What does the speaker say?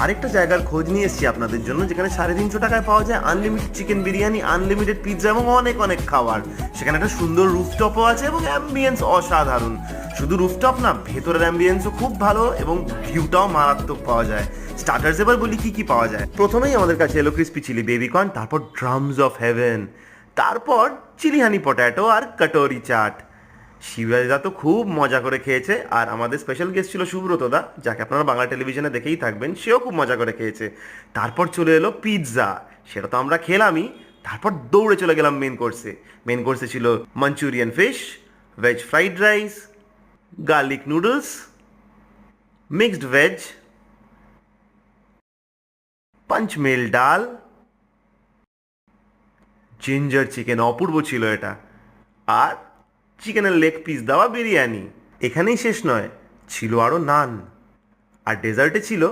আরেকটা জায়গার খোঁজ নিয়ে এসেছি আপনাদের জন্য, যেখানে 350 টাকায় পাওয়া যায় unlimited chicken biryani, unlimited pizza এবং অনেক অনেক খাবার। সেখানে একটা সুন্দর রুফটপও আছে এবং অ্যাম্বিয়েন্স অসাধারণ। শুধু রুফটপ না, ভেতরের অ্যাম্বিয়েন্সও খুব ভালো এবং ভিউটাও মারাত্মক পাওয়া যায়। স্টার্টার্স এবার বলি কি কি পাওয়া যায়। প্রথমেই আমাদের কাছে এলো ক্রিসপি চিলি বেবিকর্ন, তারপর ড্রামস অফ হেভেন, তারপর চিলি হানি পটেটো আর কটোরি চাট। শিবাজদা তো খুব মজা করে খেয়েছে, আর আমাদের স্পেশাল গেস্ট ছিল সুব্রতদা, যাকে আপনারা বাংলা টেলিভিশনে দেখেই থাকবেন, সেও খুব মজা করে খেয়েছে। তারপর চলে এলো পিৎজা, সেটা তো আমরা খেলামই। তারপর দৌড়ে চলে গেলাম মেন কোর্সে। মেন কোর্সে ছিল Manchurian fish, veg fried rice, garlic noodles, mixed veg, পাঞ্চমেল ডাল, জিঞ্জার চিকেন, অপূর্ব ছিল এটা, আর চিকেনের লেগ পিস দেওয়া বিরিয়ানি। এখানেই শেষ নয়, ছিল আরও নান, আর ডেজার্টে ছিল